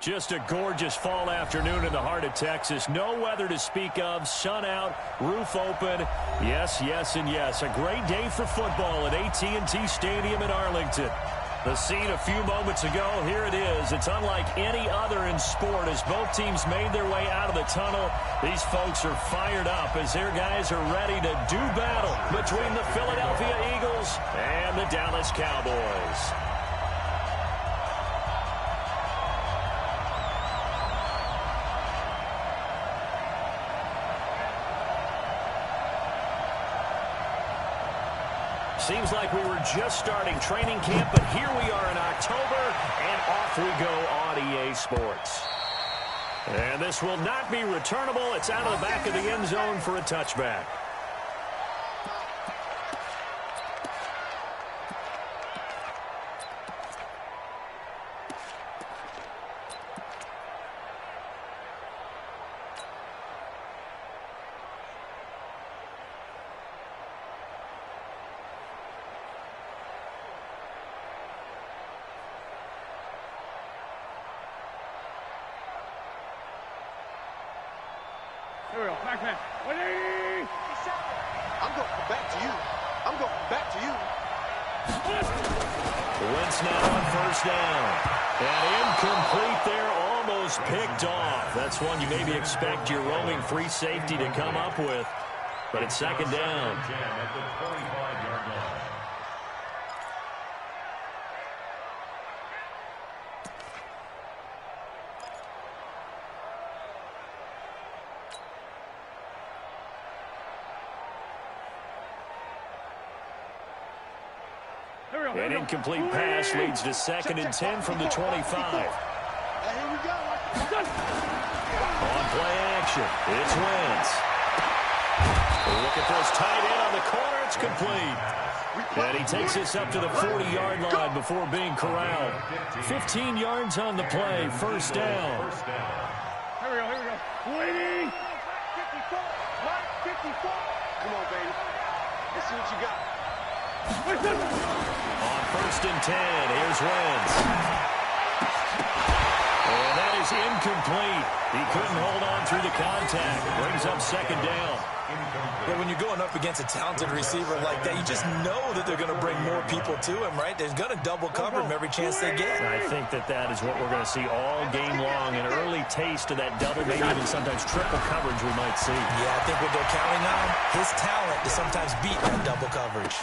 Just a gorgeous fall afternoon in the heart of Texas. No weather to speak of. Sun out, roof open. Yes, yes, and yes. A great day for football at AT&T Stadium in Arlington. The scene a few moments ago, here it is. It's unlike any other in sport as both teams made their way out of the tunnel. These folks are fired up as their guys are ready to do battle between the Philadelphia Eagles and the Dallas Cowboys. Seems like we were just starting training camp, but here we are in October, and off we go on EA Sports. And this will not be returnable. It's out of the back of the end zone for a touchback. Here we go. Back man. 180. I'm going back to you. I'm going back to you. Wentz now on first down. And incomplete there, almost picked off. That's one you maybe expect your roaming free safety to come up with. But it's second down. At the 25-yard line. An incomplete pass leads to 2nd and 10 from the 25. Here we go. On play action, it's Wentz. Look at this tight end on the corner. It's complete. And he takes this up to the 40-yard line before being corralled. 15 yards on the play, first down. Here we go. 180. 54. Come on, baby. Let's see what you got. On first and 10, here's Wentz. And that is incomplete. He couldn't hold on through the contact. Brings up second down. Yeah, when you're going up against a talented receiver like that, you just know that they're going to bring more people to him, right? They're going to double cover him every chance they get. And I think that is what we're going to see all game long. An early taste of that double, maybe even sometimes triple coverage we might see. Yeah, I think what they're counting on, his talent to sometimes beat that double coverage.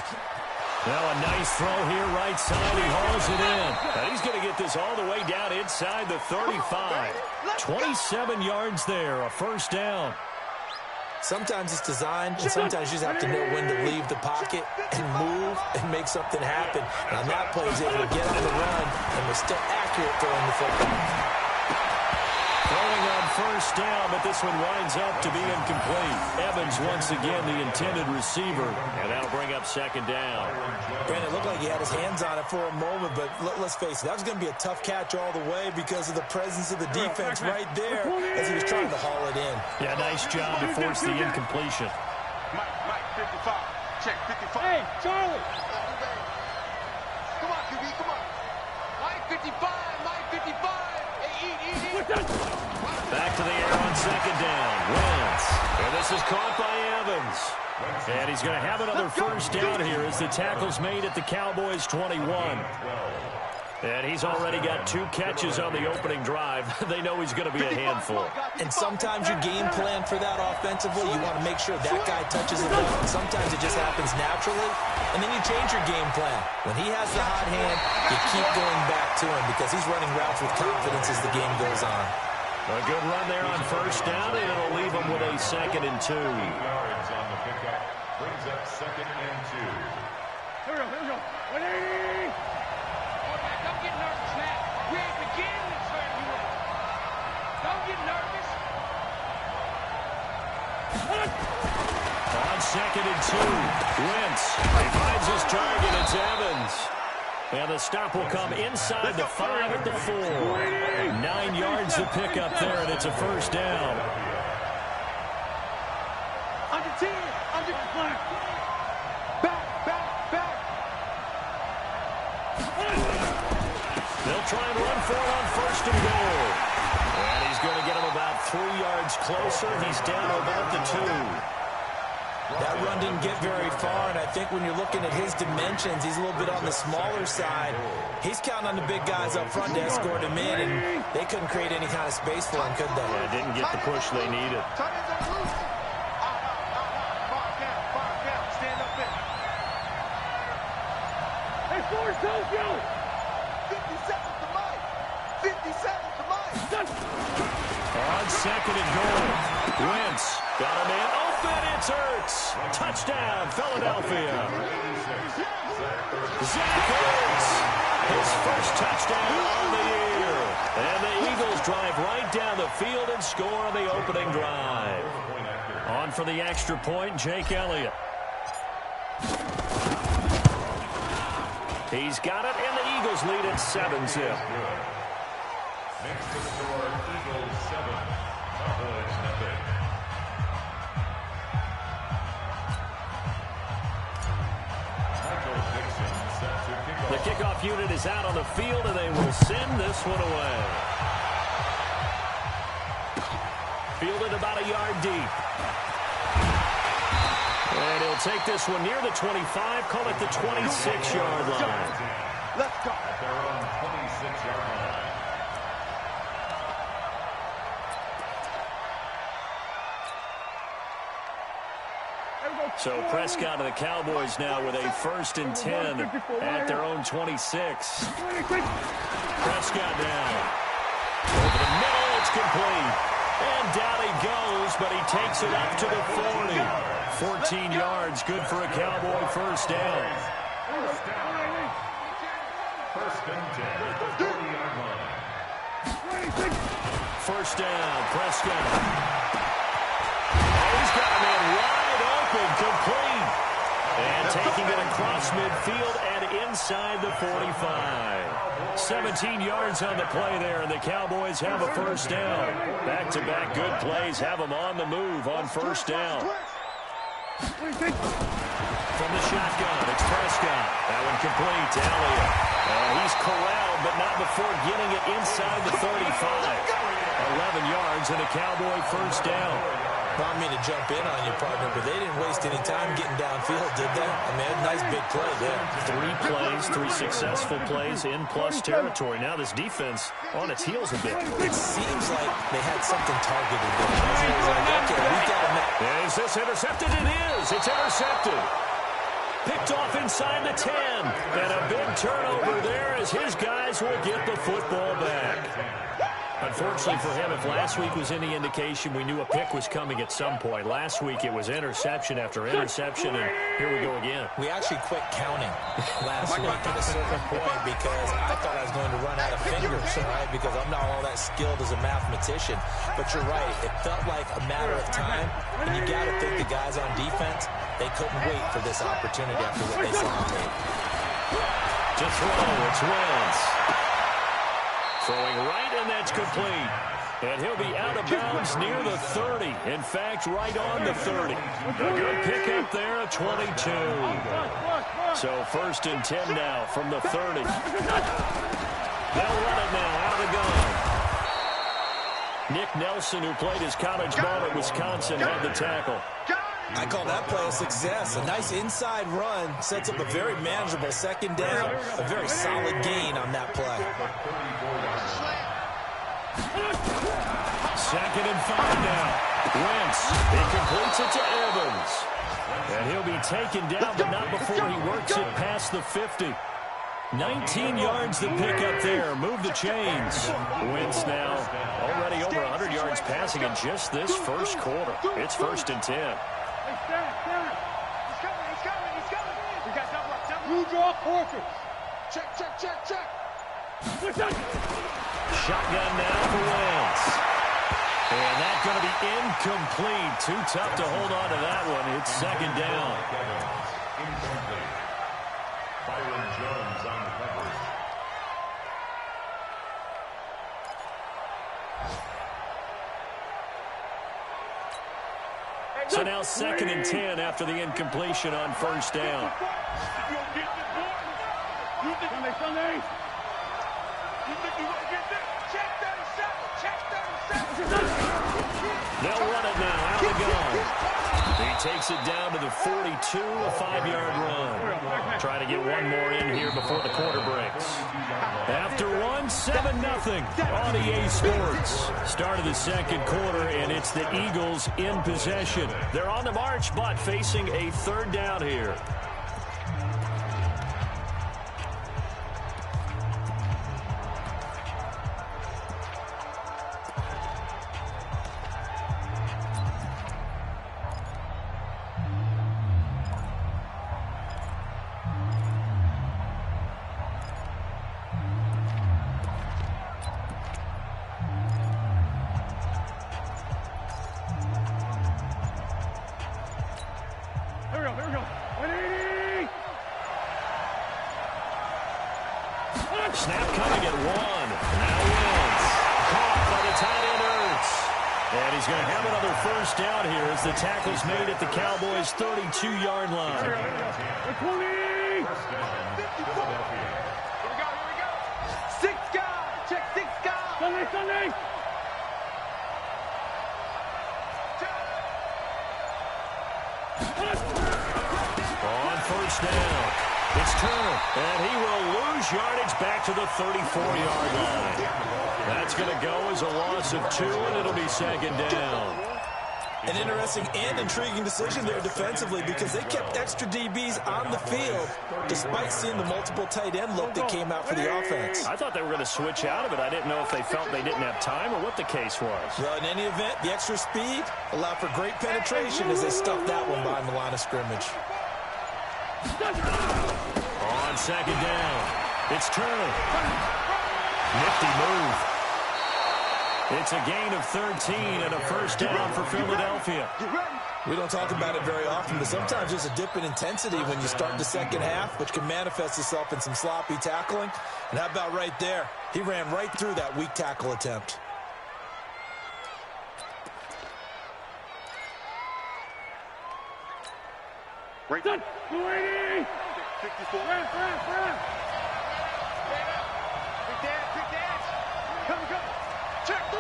Now a nice throw here, right side. He hauls it in. And he's going to get this all the way down inside the 35. 27 yards there, a first down. Sometimes it's designed, and sometimes you just have to know when to leave the pocket and move and make something happen. And on that play, he's able to get on the run and was still accurate throwing the football. Throwing on first down, but this one winds up to be incomplete. Evans once again the intended receiver, and that'll bring up second down. Brandon, it looked like he had his hands on it for a moment, but let's face it, that was going to be a tough catch all the way because of the presence of the defense right there as he was trying to haul it in. Yeah, nice job to force the incompletion. Mike, 55. Check, 55. Hey, Charlie. Come on, QB, come on. Mike, 55. Mike, 55. Hey, eat. Back to the air on second down. Wentz. And this is caught by Evans. And he's going to have another first down here as the tackle's made at the Cowboys' 21. And he's already got 2 catches on the opening drive. They know he's going to be a handful. And sometimes you game plan for that offensively. You want to make sure that guy touches the ball. And sometimes it just happens naturally. And then you change your game plan. When he has the hot hand, you keep going back to him because he's running routes with confidence as the game goes on. A good run there on first down, and it'll leave him with a 2nd and 2. Yards on the pickup brings up 2nd and 2. Here we go. 180. Don't get nervous now. We ain't beginning to turn you up. Don't get nervous. On 2nd and 2, Wentz. He finds his target. It's Evans. And the stop will come inside the 5 at the 4. 9 yards to pick up there, and it's a first down. Under 10. Under 5. Back. They'll try and run for it on first and goal. 3 yards closer. He's down to about the 2. That run didn't get very far, and I think when you're looking at his dimensions, he's a little bit on the smaller side. He's counting on the big guys up front to escort him in, and they couldn't create any kind of space for him, could they? Yeah, didn't get the push they needed. Stand up there. Hey, Forrest, don't go! 50 seconds to Mike. 50 seconds to Mike. On second and goal. Wentz got a man open. It's Ertz. Touchdown, Philadelphia. Zach Ertz, his first touchdown on the year. And the Eagles drive right down the field and score on the opening drive. On for the extra point, Jake Elliott. He's got it, and the Eagles lead at 7-zip. Makes the score Eagles 7, Cowboys nothing. Michael Dixon set to kick off. The kickoff unit is out on the field, and they will send this one away. Fielded about a yard deep. And he'll take this one near the 25, call it the 26-yard line. Let's go. At their own 26-yard line. So Prescott and the Cowboys now with a 1st and 10 at their own 26. Prescott down. Over the middle, it's complete. And down he goes, but he takes it up to the 40. 14 yards, good for a Cowboy first down. First and 10 at the 40-yard line. First down, Prescott. Oh, he's got a man wide open, complete. And taking it across midfield and inside the 45. 17 yards on the play there, and the Cowboys have a first down. Back-to-back good plays have them on the move on first down. From the shotgun, it's Prescott. That one complete to Elliott. He's corralled, but not before getting it inside the 35. 11 yards and a Cowboy first down. Not me to jump in on you, partner, but they didn't waste any time getting downfield, did they? I mean, a nice big play there. 3 plays, 3 successful plays in plus territory. Now this defense on its heels a bit. It seems like they had something targeted there. It was like, okay, we got him. Is this intercepted? It is. It's intercepted. Picked off inside the 10. And a big turnover there as his guys will get the football back. Unfortunately for him, if last week was any indication, we knew a pick was coming at some point. Last week it was interception after interception, and here we go again. We actually quit counting last week at a certain point because I thought I was going to run out of fingers, all right, because I'm not all that skilled as a mathematician. But you're right. It felt like a matter of time, and you got to think the guys on defense, they couldn't wait for this opportunity after what they saw on tape. To throw, it's Wentz. Throwing right, and that's complete. And he'll be out of bounds near the 30. In fact, right on the 30. A good pickup there at 22. So 1st and 10 now from the 30. They'll run it now out of the gun. Nick Nelson, who played his college ball at Wisconsin, had the tackle. I call that play a success. A nice inside run sets up a very manageable second down. A very solid gain on that play. 2nd and 5 now. Wentz, he completes it to Evans. And he'll be taken down, but not before he works it past the 50. 19 yards to pick up there. Move the chains. Wentz now already over 100 yards passing in just this first quarter. It's 1st and 10. He's coming. We got double up. Blue draw fortress. Check. Shotgun now for Wentz. And that's going to be incomplete. Too tough to hold on to that one. It's 2nd down. Incomplete. Byron Jones on the coverage. So now 2nd and 10 after the incompletion on first down. You think you want to get this? Check 37. Check 37. They'll run it now. Out of the gun. He takes it down to the 42, a 5-yard run. Try to get one more in here before the quarter breaks. After one, 7-0 on EA Sports. Start of the second quarter, and it's the Eagles in possession. They're on the march, but facing a third down here. Snap coming at one. Now wins. Caught by the tight end Ertz. And he's going to have another first down here as the tackle's made at the Cowboys' 32-yard line. Here we go. 6 guys. Check 6 guys. Sunday. On first down. It's Turner, and he will lose yardage back to the 34-yard line. That's going to go as a loss of 2, and it'll be second down. An interesting and intriguing decision there defensively because they kept extra DBs on the field despite seeing the multiple tight end look that came out for the offense. I thought they were going to switch out of it. I didn't know if they felt they didn't have time or what the case was. Well, in any event, the extra speed allowed for great penetration as they stuffed that one behind the line of scrimmage. On second down, it's Turner. Nifty move. It's a gain of 13 and a first down for Philadelphia. We don't talk about it very often, but sometimes there's a dip in intensity when you start the second half, which can manifest itself in some sloppy tackling. And how about right there? He ran right through that weak tackle attempt. Right. 280. 54. Run. Big dance. Come. Check 3.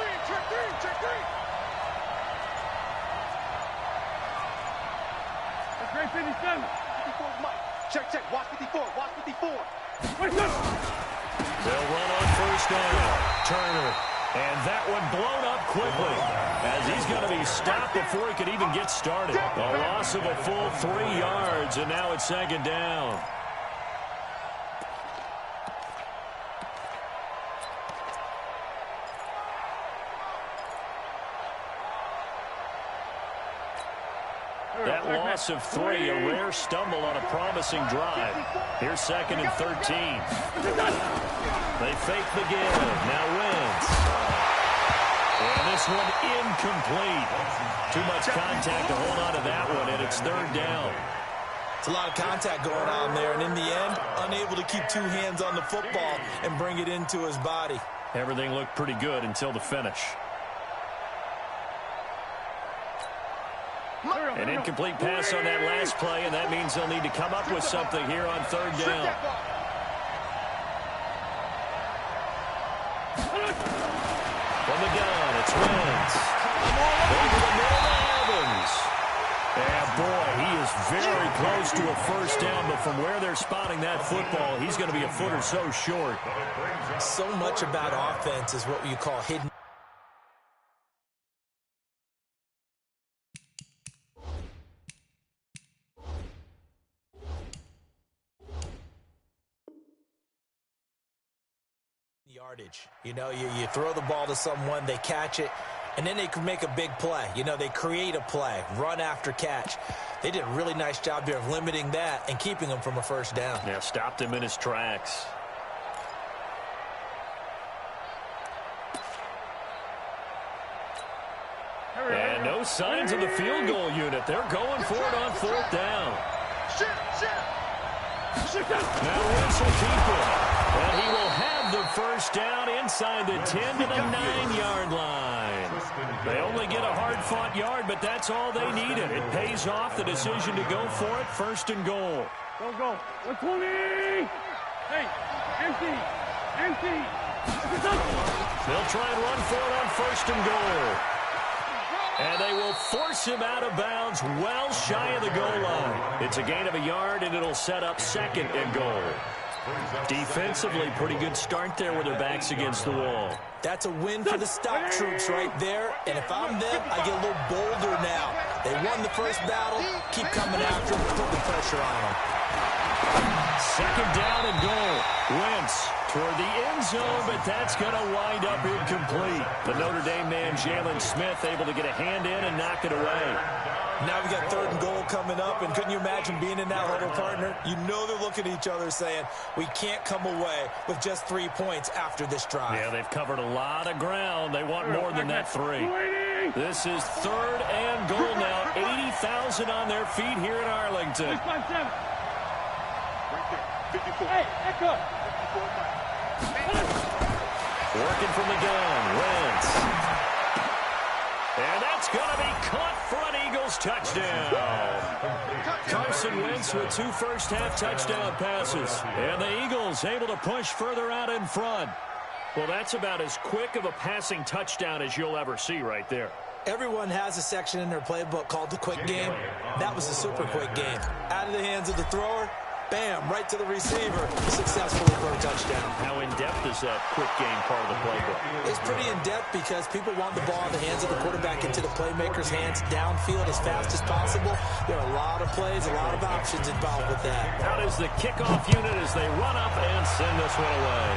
That's great 57. 54 is Mike. Check. Watch 54. Wait, good. They'll run on first down. Turner. And that one blown up quickly as he's going to be stopped before he could even get started. A loss of a full 3 yards, and now it's second down. That loss of 3, a rare stumble on a promising drive. Here's second and 13. They fake the give. Now Wentz. And this one incomplete. Too much contact to hold on to that one, and it's third down. It's a lot of contact going on there, and in the end, unable to keep 2 hands on the football and bring it into his body. Everything looked pretty good until the finish. An incomplete pass on that last play, and that means they'll need to come up with something here on third down. From the gun, it's Wentz. Over the middle to Evans. And boy, he is very close to a first down, but from where they're spotting that football, he's going to be a foot or so short. So much about offense is what you call hidden. Yardage. You know, you throw the ball to someone, they catch it, and then they can make a big play. You know, they create a play, run after catch. They did a really nice job there of limiting that and keeping him from a first down. Yeah, stopped him in his tracks. And no signs of the field goal unit. They're going for it on fourth down. Now Wentz will keep it. And he will have the first down inside the 10 to the 9-yard line. They only get a hard-fought yard, but that's all they needed. It pays off the decision to go for it, first and goal. Go. 120. Hey, empty. They'll try and run for it on 1st and goal. And they will force him out of bounds well shy of the goal line. It's a gain of a yard, and it'll set up 2nd and goal. Defensively, pretty good start there with their backs against the wall. That's a win for the stout troops right there. And if I'm them, I get a little bolder now. They won the first battle. Keep coming after them. Put the pressure on them. 2nd down and goal. Wentz toward the end zone, but that's going to wind up incomplete. The Notre Dame man, Jalen Smith, able to get a hand in and knock it away. Now we got 3rd and goal coming up, and couldn't you imagine being in that huddle, partner? You know they're looking at each other saying, we can't come away with just 3 points after this drive. Yeah, they've covered a lot of ground. They want more than that 3. This is 3rd and goal now. 80,000 on their feet here in Arlington. Hey, echo. Working from the gun, Wentz. And that's going to be caught for an Eagles touchdown. Carson Wentz with 2 first-half touchdown passes. And the Eagles able to push further out in front. Well, that's about as quick of a passing touchdown as you'll ever see right there. Everyone has a section in their playbook called the quick game. That was the super quick game. Out of the hands of the thrower, bam, right to the receiver, successfully for a touchdown. How in-depth is that quick game part of the playbook? It's pretty in-depth because people want the ball in the hands of the quarterback into the playmaker's hands downfield as fast as possible. There are a lot of plays, a lot of options involved with that. Out is the kickoff unit as they run up and send this one away.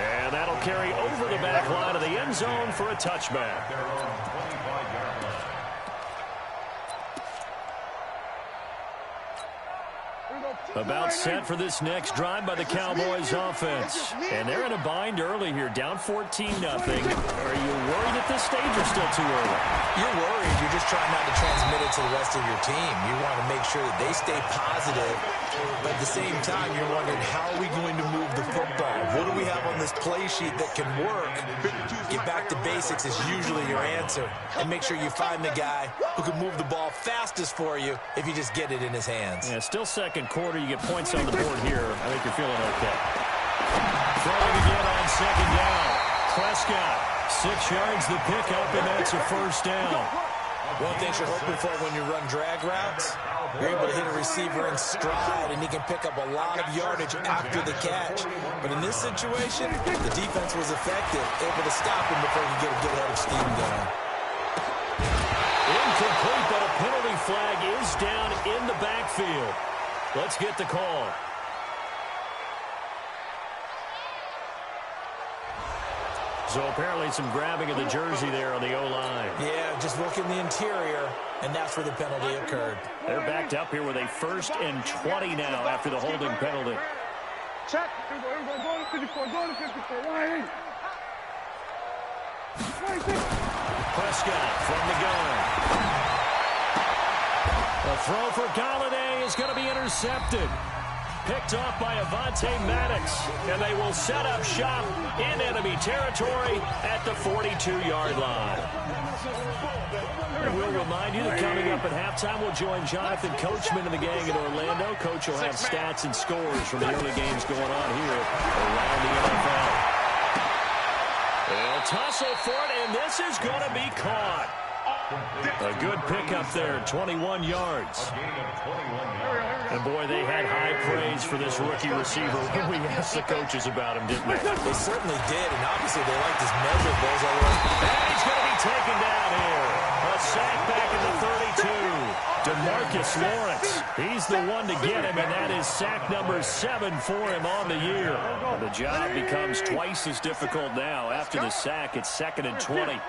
And that'll carry over the back line of the end zone for a touchback. About set for this next drive by the Cowboys offense. And they're in a bind early here, down 14-0. Are you worried at this stage or still too early? You're worried. You're just trying not to transmit it to the rest of your team. You want to make sure that they stay positive. But at the same time, you're wondering, how are we going to move the football? What do we have on this play sheet that can work? Get back to basics is usually your answer. And make sure you find the guy who can move the ball fastest for you if you just get it in his hands. Yeah, still 2nd quarter. You get points on the board here. I think you're feeling okay. Throwing again on 2nd down. Prescott, 6 yards the pickup, and that's a 1st down. One thing you're hoping for when you run drag routes, you're able to hit a receiver in stride, and he can pick up a lot of yardage after the catch. But in this situation, the defense was effective, able to stop him before he could get a good head of steam going. Incomplete, but a penalty flag is down in the backfield. Let's get the call. So apparently some grabbing of the jersey there on the O-line. Yeah, just working the interior, and that's where the penalty occurred. They're backed up here with a 1st and 20 now after the holding penalty. Check. Go to 54. Go to 54. Right. Prescott from the gun. A throw for Galladay is going to be intercepted. Picked off by Avonte Maddox. And they will set up shop in enemy territory at the 42-yard line. And we'll remind you that coming up at halftime, we'll join Jonathan Coachman and the gang in Orlando. Coach will have stats and scores from the early games going on here around the NFL. They'll tussle for it, and this is going to be caught. A good pickup there, 21 yards. And, boy, they had high praise for this rookie receiver when we asked the coaches about him, didn't they? They certainly did, and obviously they liked his measurables. And he's going to be taken down here. A sack back in the 32. DeMarcus Lawrence, he's the one to get him, and that is sack number 7 for him on the year. And the job becomes twice as difficult now. After the sack, it's 2nd and 20.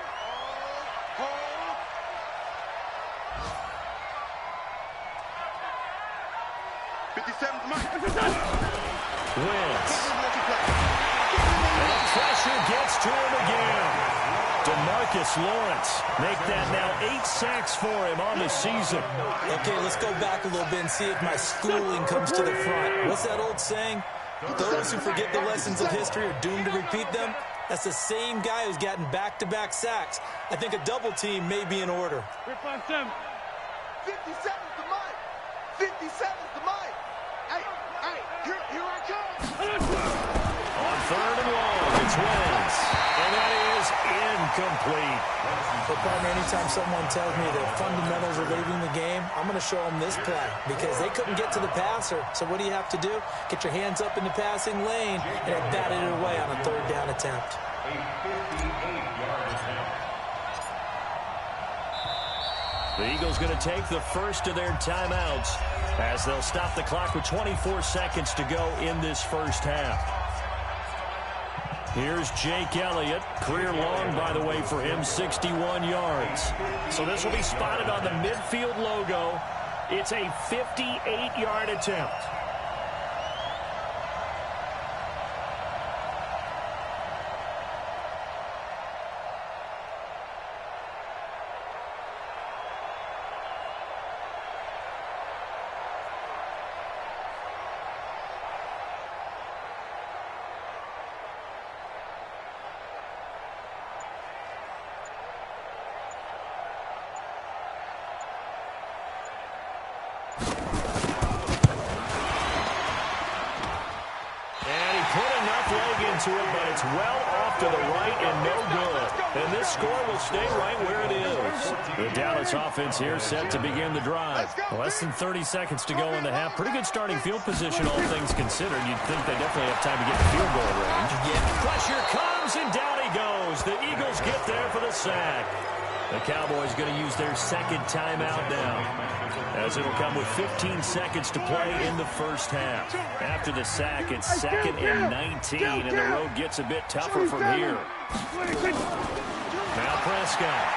Wentz. And the pressure gets to him again. DeMarcus Lawrence make that now 8 sacks for him on the season. Okay, let's go back a little bit and see if my schooling comes to the front. What's that old saying? Those who forget the lessons of history are doomed to repeat them. That's the same guy who's gotten back-to-back sacks. I think a double team may be in order. 57's the mic. 57's the mic. Hey, here I come. Patriots wins. And that is incomplete. But, partner, anytime someone tells me the fundamentals are leaving the game, I'm going to show them this play because they couldn't get to the passer. So what do you have to do? Get your hands up in the passing lane and it batted it away on a third down attempt. A 58-yard attempt. The Eagles going to take the first of their timeouts as they'll stop the clock with 24 seconds to go in this first half. Here's Jake Elliott. Career long, by the way, for him, 61 yards. So this will be spotted on the midfield logo. It's a 58-yard attempt. Into it, but it's well off to the right and no good. And this score will stay right where it is. The Dallas offense here set to begin the drive. Less than 30 seconds to go in the half. Pretty good starting field position, all things considered. You'd think they definitely have time to get the field goal range. Yeah. Pressure comes, and down he goes. The Eagles get there for the sack. The Cowboys going to use their second timeout now, as it'll come with 15 seconds to play in the first half. After the sack, it's 2nd and 19, and the road gets a bit tougher from here. Now Prescott.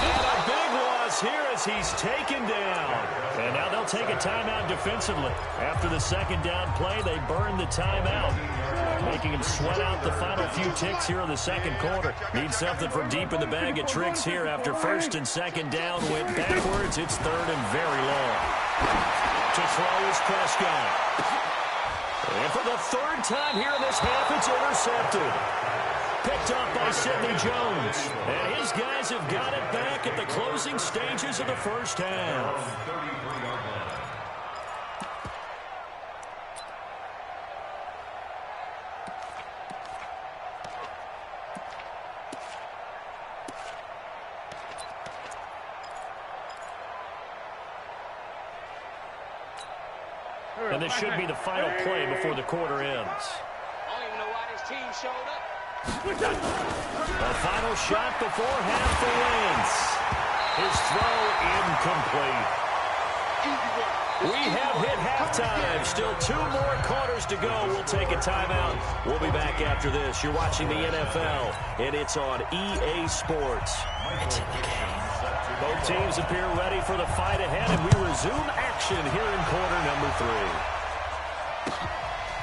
And a big loss here as he's taken down. And now they'll take a timeout defensively. After the second down play, they burn the timeout, making him sweat out the final few ticks here in the second quarter. Need something from deep in the bag of tricks here after first and second down went backwards. It's 3rd and very long. To throw is Prescott. And for the 3rd time here in this half, it's intercepted. Picked up by Sidney Jones. And his guys have got it back at the closing stages of the first half. And this should be the final play before the quarter ends. I don't even know why this team showed up. The final shot before half for Wentz. His throw incomplete. We have hit halftime. Still 2 more quarters to go. We'll take a timeout. We'll be back after this. You're watching the NFL, and it's on EA Sports. It's in the game. Both teams appear ready for the fight ahead, and we resume action here in quarter number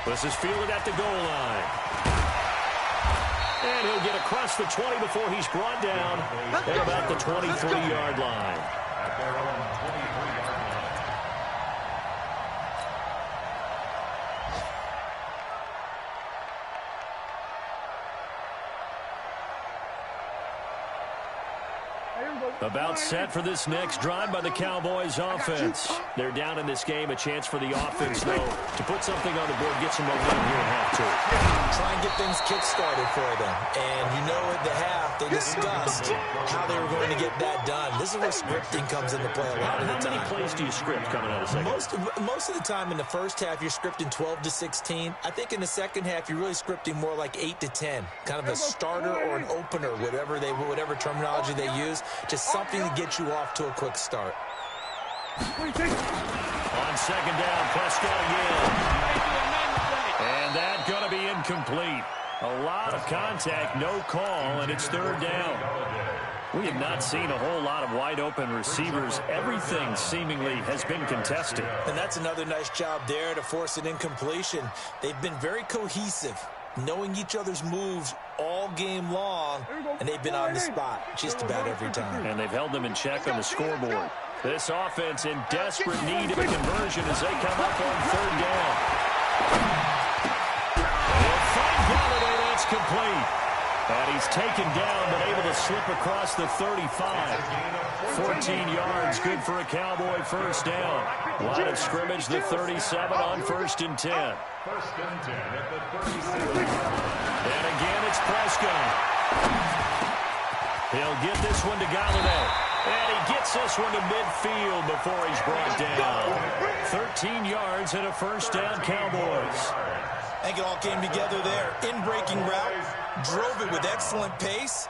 3. This is fielded at the goal line. And he'll get across the 20 before he's brought down at about the 23-yard line. About set for this next drive by the Cowboys offense. They're down in this game. A chance for the offense, though, to put something on the board, get some momentum here in half 2. Try and get things kick-started for them. And you know at the half, they discussed how they were going to get that done. This is where scripting comes into play a lot of the time. How many plays do you script coming out of second? Most of the time in the first half, you're scripting 12 to 16. I think in the second half, you're really scripting more like 8 to 10. Kind of a starter or an opener, whatever terminology they use. Just something to get you off to a quick start. On second down, Prescott again. And that's going to be incomplete. A lot of contact, no call, and it's 3rd down. We have not seen a whole lot of wide-open receivers. Everything seemingly has been contested. And that's another nice job there to force an incompletion. They've been very cohesive, knowing each other's moves all game long, and they've been on the spot just about every time. And they've held them in check on the scoreboard. This offense in desperate need of a conversion as they come up on 3rd down. And Frank Galladay, that's complete. And he's taken down, but able to slip across the 35. 14 yards, good for a Cowboy first down. Line of scrimmage, the 37 on 1st and 10. 1st and 10 at the 37. And again, it's Prescott. He'll get this one to Galladay. And he gets this one to midfield before he's brought down. 13 yards and a first down, Cowboys. I think it all came together there. In-breaking route, drove it with excellent pace.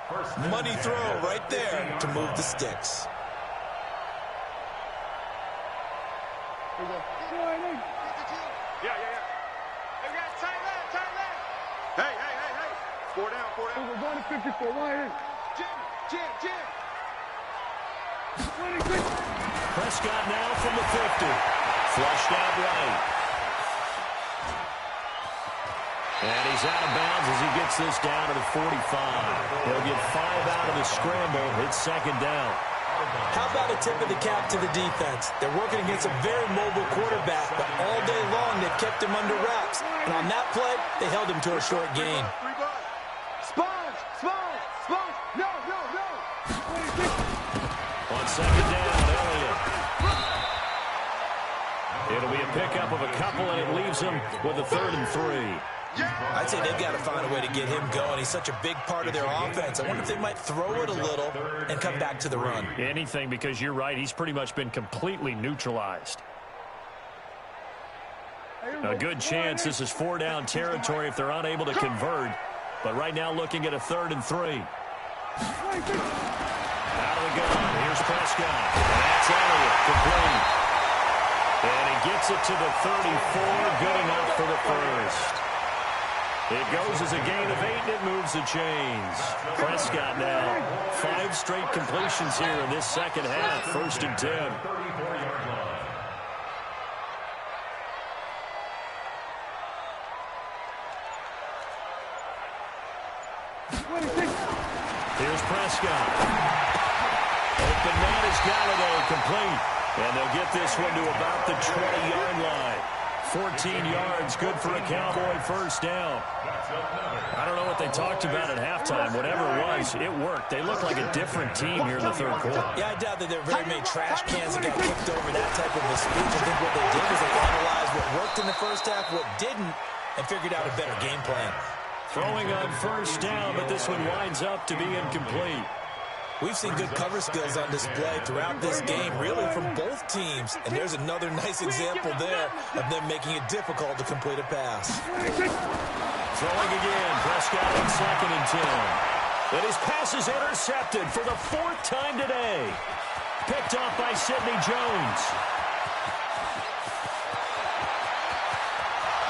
Money throw right there to move the sticks. Yeah. Hey, guys, tight left. Hey. 4 down. We're going to 54. Why Jim. Prescott now from the 50. Flushed out right. And he's out of bounds as he gets this down to the 45. He'll get 5 out of the scramble. It's 2nd down. How about a tip of the cap to the defense? They're working against a very mobile quarterback, but all day long they've kept him under wraps. And on that play, they held him to a short gain. Sponge. No. On 2nd down, Elliott. It'll be a pickup of a couple, and it leaves him with a 3rd and 3. I'd say they've got to find a way to get him going. He's such a big part of their offense. I wonder if they might throw it a little and come back to the run. Anything, because you're right. He's pretty much been completely neutralized. A good chance this is 4-down territory if they're unable to convert. But right now looking at a 3rd and 3. Out of the gun. Here's Prescott. That's Elliott. Complete. And he gets it to the 34. Good enough for the first. It goes as a gain of 8, and it moves the chains. Prescott now 5 straight completions here in this second half. 1st and 10. 34-yard line. Here's Prescott. Open man is Galladay, complete. And they'll get this one to about the 20-yard line. 14 yards, good for a Cowboy first down. I don't know what they talked about at halftime. Whatever it was, it worked. They look like a different team here in the 3rd quarter. Yeah, I doubt that there are very many trash cans that got kicked over that type of a speech. I think what they did was they analyzed what worked in the first half, what didn't, and figured out a better game plan. Throwing on first down, but this one winds up to be incomplete. We've seen good cover skills on display throughout this game, really from both teams. And there's another nice example there of them making it difficult to complete a pass. Throwing again, Prescott on 2nd and 10. And his pass is intercepted for the 4th time today. Picked off by Sidney Jones.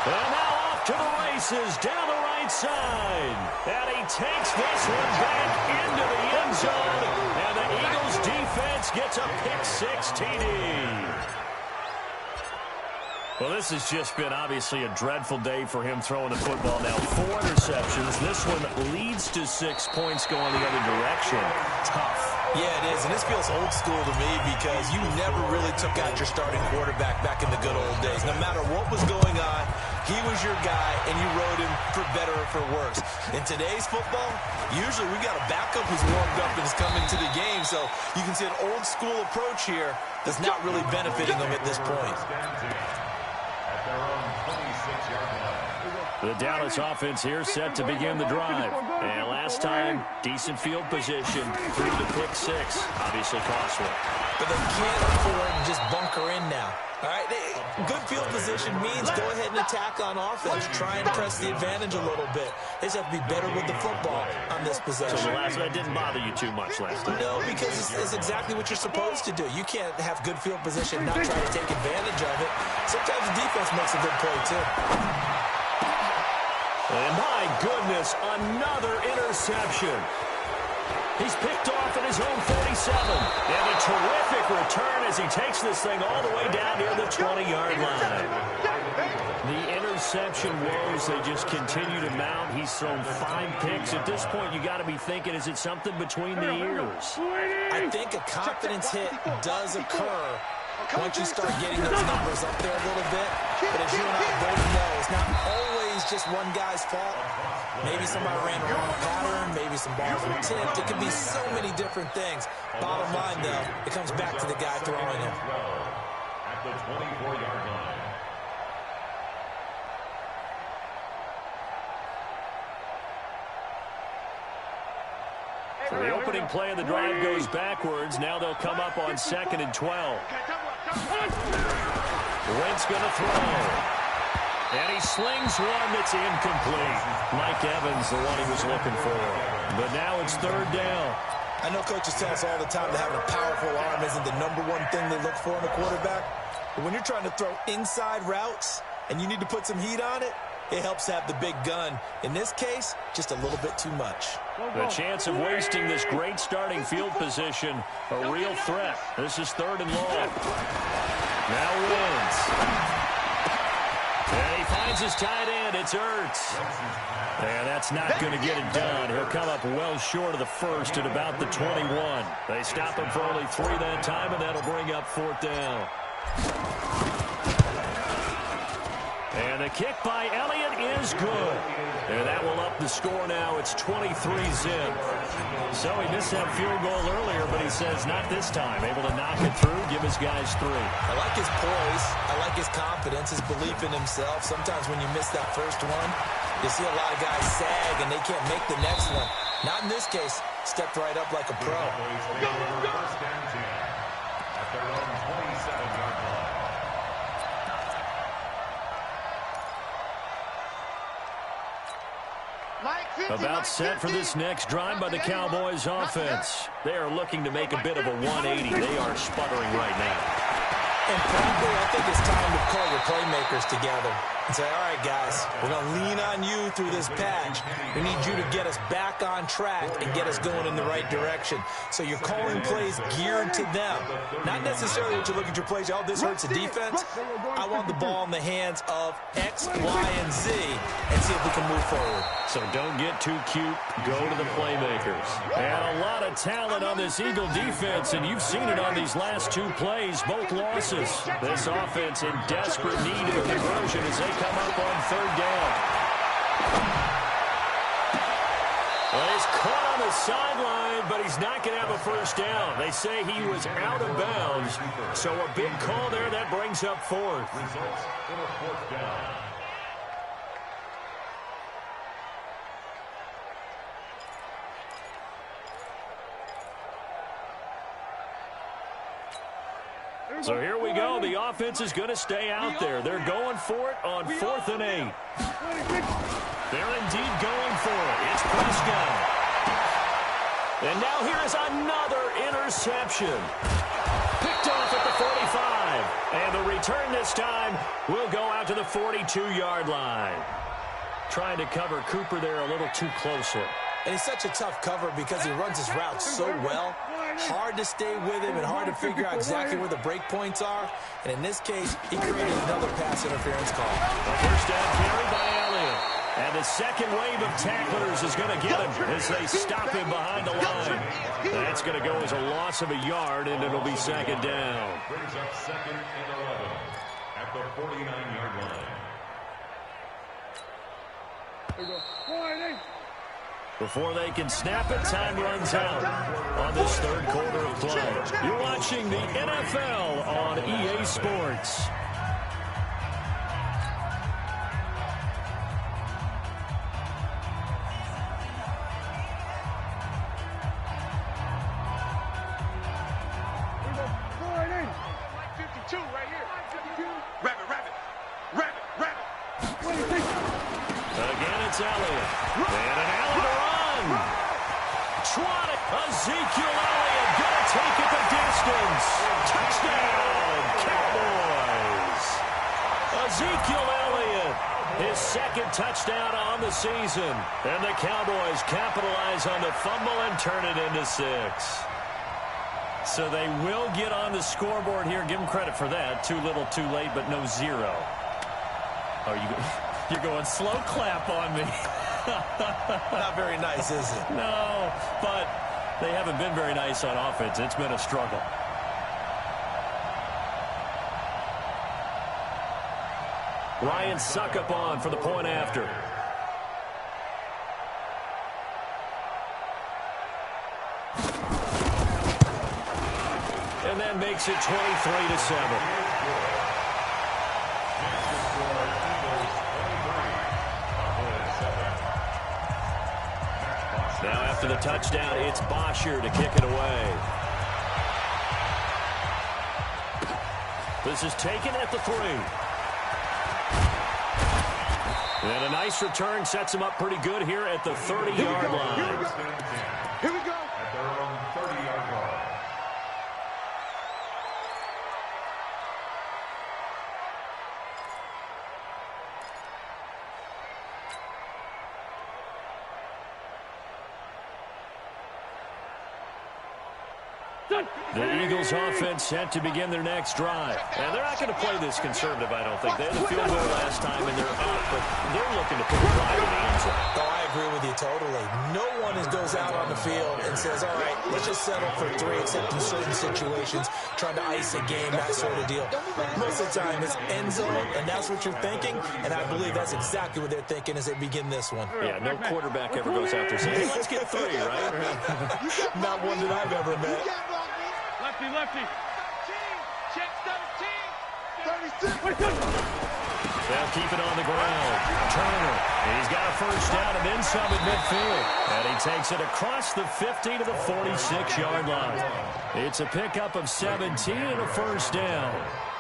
And now off to the races down the right side. And he takes this one back into the end zone. And the Eagles defense gets a pick-6 TD. Well, this has just been obviously a dreadful day for him throwing the football now. 4 interceptions. This one leads to 6 points going the other direction. Tough. Yeah, it is, and this feels old school to me because you never really took out your starting quarterback back in the good old days. No matter what was going on, he was your guy, and you rode him for better or for worse. In today's football, usually we got a backup who's warmed up and is coming to the game, so you can see an old school approach here that's not really benefiting them at this point. At their own 26-yard line. The Dallas offense here set to begin the drive. And last time, decent field position through the pick-6. Obviously costly. But they can't afford to just bunker in now. All right, good field position means go ahead and attack on offense. Try and press the advantage a little bit. They just have to be better with the football on this possession. So the last one didn't bother you too much last time? No, because it's exactly what you're supposed to do. You can't have good field position and not try to take advantage of it. Sometimes the defense makes a good play, too. And my goodness, another interception. He's picked off at his own 47. And a terrific return as he takes this thing all the way down near the 20-yard line. The interception woes, they just continue to mount. He's thrown 5 picks. At this point, you got to be thinking, is it something between the ears? I think a confidence hit does occur once you start getting those numbers up there a little bit. But as you and I both know, it's not always always just one guy's fault. Maybe somebody ran a wrong pattern. Maybe some balls were tipped. It could be so many different things. Bottom line, though, it comes back to the guy throwing it. At the 24-yard line. So the opening play of the drive goes backwards. Now they'll come up on 2nd and 12. Wentz going to throw. And he slings one that's incomplete. Mike Evans, the one he was looking for. But now it's 3rd down. I know coaches tell us all the time that having a powerful arm isn't the #1 thing they look for in a quarterback. But when you're trying to throw inside routes and you need to put some heat on it, it helps to have the big gun. In this case, just a little bit too much. The chance of wasting this great starting field position, a real threat. This is 3rd and long. Now Wentz. And he finds his tight end. It's Ertz. And that's not going to get it done. He'll come up well short of the first at about the 21. They stop him for only 3 that time, and that'll bring up 4th down. And the kick by Elliott is good. And that will up the score now. It's 23-zip. So he missed that field goal earlier, but he says not this time. Able to knock it through, give his guys 3. I like his poise. I like his confidence, his belief in himself. Sometimes when you miss that first one, you see a lot of guys sag and they can't make the next one. Not in this case. Stepped right up like a pro. First and 10 at their own 27-yard line. About set for this next drive by the Cowboys offense. They are looking to make a bit of a 180. They are sputtering right now. And probably, I think it's time to call your playmakers together and say, all right, guys, we're going to lean on you through this patch. We need you to get us back on track and get us going in the right direction. So you're calling plays geared to them. Not necessarily that you look at your plays, oh, this hurts the defense. I want the ball in the hands of X, Y, and Z and see if we can move forward. So don't get too cute. Go to the playmakers. And a lot of talent on this Eagle defense, and you've seen it on these last 2 plays, both losses. This offense in desperate need of a conversion as they come up on 3rd down. Well, he's caught on the sideline, but he's not going to have a first down. They say he was out of bounds, so a big call there that brings up 4th. Results in a 4th down. So here we go. The offense is going to stay out there. They're going for it on 4th and 8. They're indeed going for it. It's Prescott. And now here is another interception. Picked off at the 45. And the return this time will go out to the 42-yard line. Trying to cover Cooper there a little too closely. And he's such a tough cover because he runs his routes so well. Hard to stay with him and hard to figure out exactly where the break points are. And in this case, he created another pass interference call. A first down carry by Elliott. And the second wave of tacklers is going to get him as they stop him behind the line. That's going to go as a loss of a yard, and it'll be 2nd down. Brings up 2nd and 11 at the 49-yard line. Before they can snap it, time runs out on this 3rd quarter of play. You're watching the NFL on EA Sports. Again, it's Elliott. And an Allen run. Trotted. Ezekiel Elliott going to take it the distance. Touchdown, Cowboys. Ezekiel Elliott, his 2nd touchdown on the season. And the Cowboys capitalize on the fumble and turn it into 6. So they will get on the scoreboard here. Give them credit for that. Too little, too late, but no 0. You're going slow clap on me. Not very nice, is it? No, but they haven't been very nice on offense. It's been a struggle. Ryan Suckup on for the point after. And that makes it 23-7. Now after the touchdown, it's Bosher to kick it away. This is taken at the 3. And a nice return sets him up pretty good here at the 30-yard line. Here we go. At their own 30-yard line. The Eagles offense set to begin their next drive. And they're not going to play this conservative, I don't think. They had the field goal last time, and they're up, but they're looking to put a drive in the end zone. Oh, I agree with you totally. No one goes out on the field and says, all right, let's just settle for 3, except in certain situations, trying to ice a game, that sort of deal. Most of the time, it's end zone, and that's what you're thinking, and I believe that's exactly what they're thinking as they begin this one. Yeah, no quarterback ever goes out there saying, hey, let's get 3, right? Not one that I've ever met. Lefty, lefty. Check 13. 36. They'll keep it on the ground. Turner, he's got a first down and then some at midfield. And he takes it across the 50 to the 46-yard line. It's a pickup of 17 and a first down.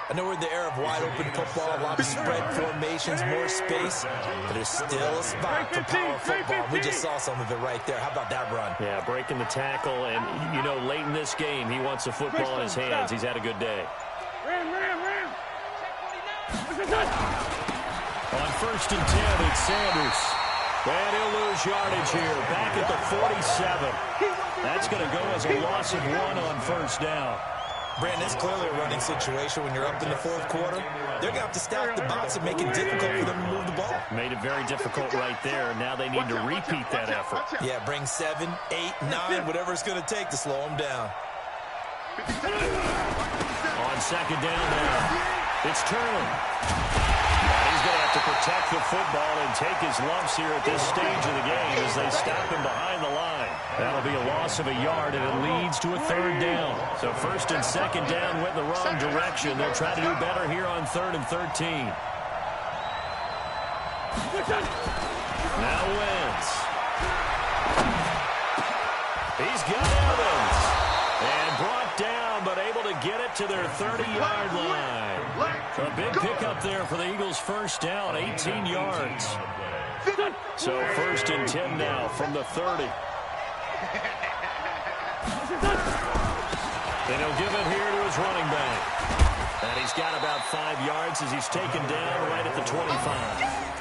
I know we're in the era of wide-open football, a lot of spread formations, more space, but there's still a spot for power football. We just saw some of it right there. How about that run? Yeah, breaking the tackle, and, you know, late in this game, he wants the football in his hands. He's had a good day. Ram. On 1st and 10, it's Sanders. And he'll lose yardage here, back at the 47. That's going to go as a loss of 1 on first down. Brandon, it's clearly a running situation when you're up in the 4th quarter. They're going to have to stack the box and make it difficult for them to move the ball. Made it very difficult right there. Now they need to repeat that effort. Yeah, bring 7, 8, 9, whatever it's going to take to slow them down. On 2nd down now, it's Turner. He's going to have to protect the football and take his lumps here at this stage of the game as they stop him behind the line. That'll be a loss of a yard, and it leads to a 3rd down. So 1st and 2nd down went the wrong direction. They'll try to do better here on 3rd and 13. Now Wentz. He's got Evans. And brought down, but able to get it to their 30-yard line. A big pickup there for the Eagles' first down, 18 yards. So 1st and 10 now from the 30. And he'll give it here to his running back. And he's got about 5 yards as he's taken down right at the 25.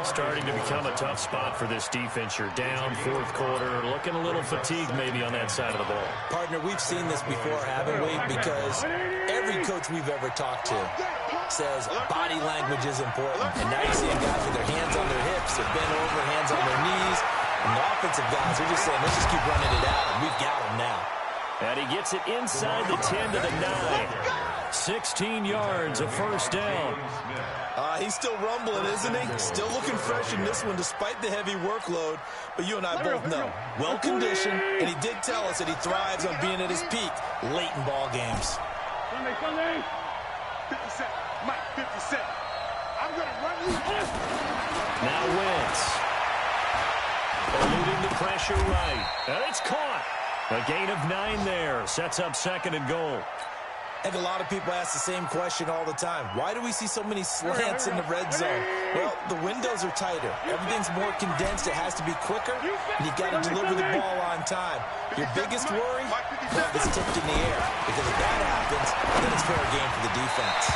Starting to become a tough spot for this defense. You're down 4th quarter, looking a little fatigued maybe on that side of the ball. Partner, we've seen this before, haven't we? Because every coach we've ever talked to says body language is important. And now you're seeing guys with their hands on their hips, they're bent over, hands on their knees. And the offensive guys are just saying, let's just keep running it out, and we've got them now. And he gets it inside the 10 to the 9. 16 yards, a first down. He's still rumbling, isn't he? Still looking fresh in this one despite the heavy workload. But you and I both know, well-conditioned, and he did tell us that he thrives on being at his peak late in ball games. Sunday. 57. Mike, 57. I'm going to run you. Now Wentz. Eluding the pressure right. And it's caught. A gain of 9 there. Sets up 2nd and goal. I think a lot of people ask the same question all the time. Why do we see so many slants in the red zone? Well, the windows are tighter. Everything's more condensed. It has to be quicker, and you've got to deliver the ball on time. Your biggest worry? Well, it's tipped in the air, because if that happens, then it's fair game for the defense.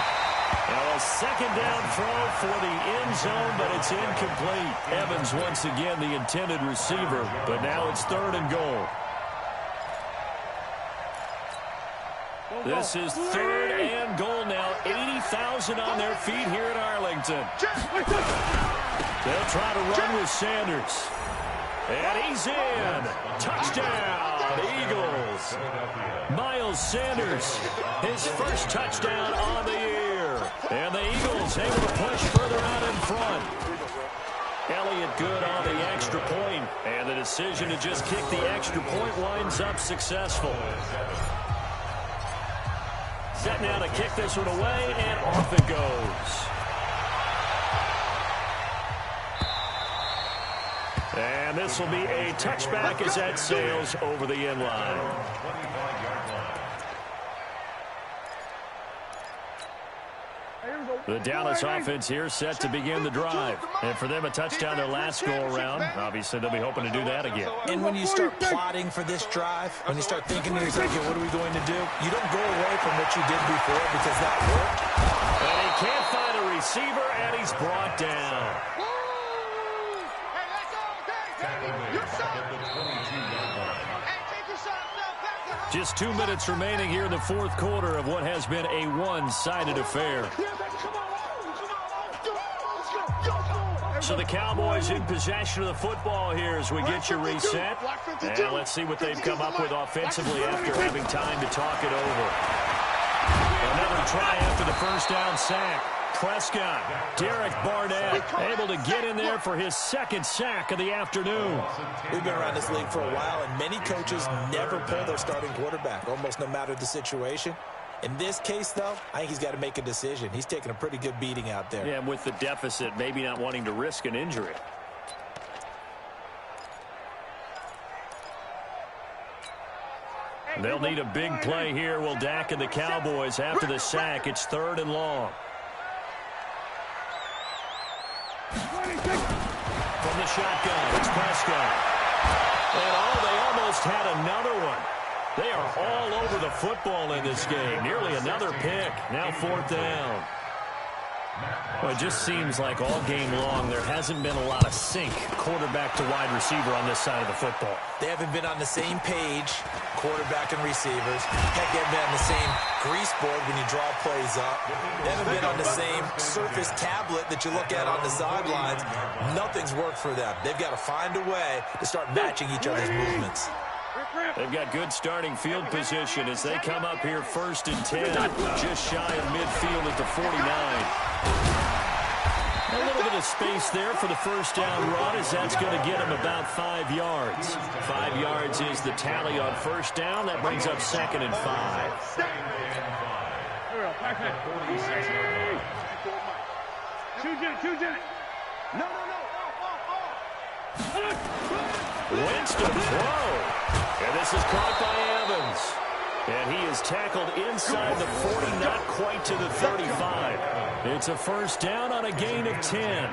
Now a 2nd down throw for the end zone, but it's incomplete. Evans once again the intended receiver, but now it's 3rd and goal. This is 3rd and goal now. 80,000 on their feet here in Arlington. They'll try to run with Sanders. And he's in. Touchdown, Eagles. Miles Sanders, his first touchdown on the year. And the Eagles able to push further out in front. Elliott good on the extra point, and the decision to just kick the extra point winds up successful. Set now to kick this one away, and off it goes. And this will be a touchback as that sails over the end line. The Dallas offense here set to begin the drive. And for them, a touchdown their last go-around. Obviously, they'll be hoping to do that again. And when you start plotting for this drive, when you start thinking to yourself, okay, what are we going to do? You don't go away from what you did before because that worked. And he can't find a receiver, and he's brought down. Just 2 minutes remaining here in the fourth quarter of what has been a one-sided affair. So the Cowboys in possession of the football here as we get you reset. And let's see what they've come up with offensively after having time to talk it over. Another try after the first down sack. Prescott, Derek Barnett, able to get in there for his second sack of the afternoon. We've been around this league for a while, and many coaches never pull their starting quarterback, almost no matter the situation. In this case, though, I think he's got to make a decision. He's taking a pretty good beating out there. Yeah, and with the deficit, maybe not wanting to risk an injury. They'll need a big play here. Will Dak and the Cowboys after the sack. It's 3rd and long. From the shotgun, it's Prescott. And they almost had another one. They are all over the football in this game. Nearly another pick. Now 4th down. Well, it just seems like all game long there hasn't been a lot of sync quarterback to wide receiver on this side of the football. They haven't been on the same page, quarterback and receivers. Heck, they haven't been on the same grease board when you draw plays up. They haven't been on the same Surface tablet that you look at on the sidelines. Nothing's worked for them. They've got to find a way to start matching each other's movements. They've got good starting field position as they come up here 1st and 10, just shy of midfield at the 49. A little bit of space there for the first down run as that's going to get him about 5 yards. 5 yards is the tally on first down. That brings up 2nd and 5. Winston throw. And this is caught by Evans. And he is tackled inside the 40, not quite to the 35. It's a first down on a gain of 10.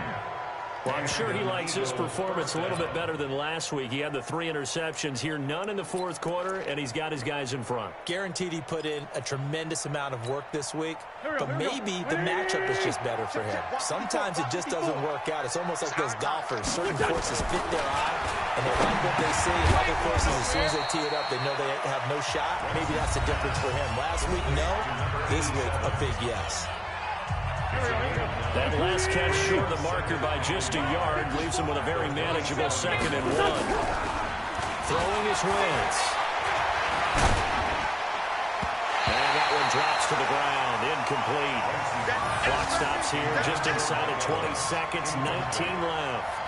Well, I'm sure he likes his performance a little bit better than last week. He had the 3 interceptions here, none in the fourth quarter, and he's got his guys in front. Guaranteed he put in a tremendous amount of work this week, but maybe the matchup is just better for him. Sometimes it just doesn't work out. It's almost like those golfers. Certain courses fit their eye, and they like what they see. In other courses, as soon as they tee it up, they know they have no shot. Maybe that's the difference for him. Last week, no. This week, a big yes. That last catch short of the marker by just a yard leaves him with a very manageable 2nd and 1. Throwing his Wentz. And that one drops to the ground. Incomplete. Clock stops here just inside of 20 seconds. 19 left.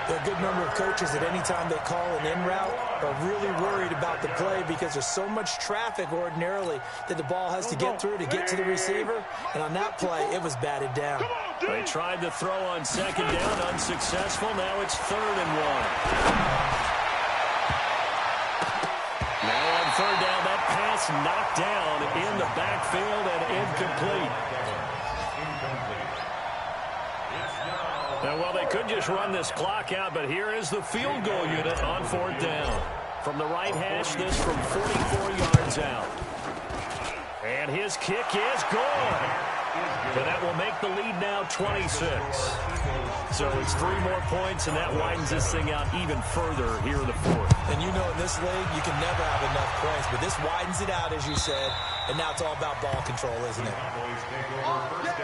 There are a good number of coaches at any time they call an in route are really worried about the play because there's so much traffic ordinarily that the ball has to get through to get to the receiver. And on that play, it was batted down. They tried to throw on 2nd down, unsuccessful. Now it's 3rd and 1. Now on 3rd down, that pass knocked down in the backfield and incomplete. Now, well, they could just run this clock out, but here is the field goal unit on 4th down. From the right hash, this from 44 yards out. And his kick is good. And that will make the lead now 26. So it's 3 more points, and that widens this thing out even further here in the 4th. And you know in this league, you can never have enough points, but this widens it out, as you said, and now it's all about ball control, isn't it? Let's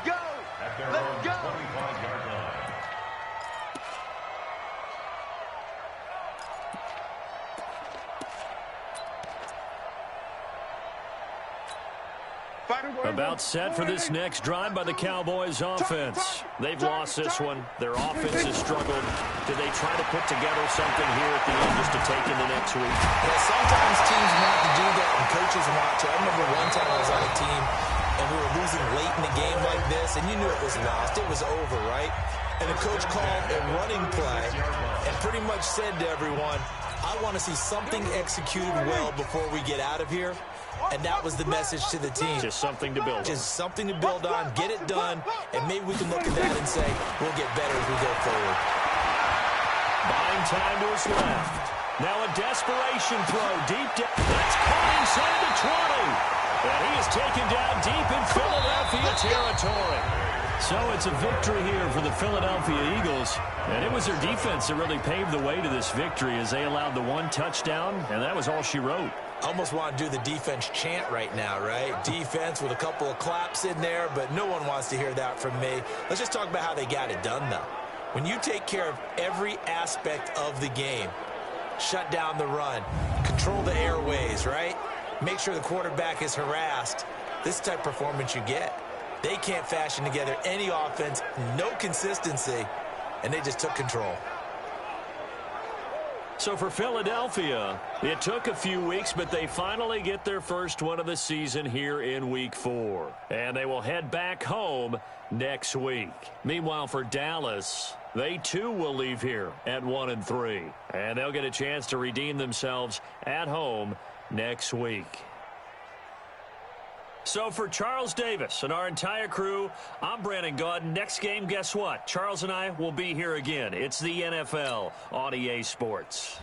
go! Let's go! About set for this next drive by the Cowboys offense. They've lost this one. Their offense has struggled. Do they try to put together something here at the end just to take into next week? Yeah, sometimes teams want to do that and coaches want to. I remember one time I was on a team and we were losing late in the game like this, and you knew it was lost. It was over, right? And the coach called a running play and pretty much said to everyone, I want to see something executed well before we get out of here. And that was the message to the team. Just something to build on. Just something to build on, get it done, and maybe we can look at that and say, we'll get better as we go forward. Buying time to his left. Now a desperation throw deep down. That's caught inside the 20. And he is taken down deep in Philadelphia territory. So it's a victory here for the Philadelphia Eagles. And it was their defense that really paved the way to this victory as they allowed the one touchdown, and that was all she wrote. I almost want to do the defense chant right now, right? Defense with a couple of claps in there, but no one wants to hear that from me. Let's just talk about how they got it done, though. When you take care of every aspect of the game, shut down the run, control the airways, right? Make sure the quarterback is harassed. This type of performance you get. They can't fashion together any offense, no consistency, and they just took control. So for Philadelphia, it took a few weeks, but they finally get their first one of the season here in Week 4. And they will head back home next week. Meanwhile, for Dallas, they too will leave here at 1-3. And they'll get a chance to redeem themselves at home next week. So for Charles Davis and our entire crew, I'm Brandon Gaudin. Next game, guess what? Charles and I will be here again. It's the NFL on EA Sports.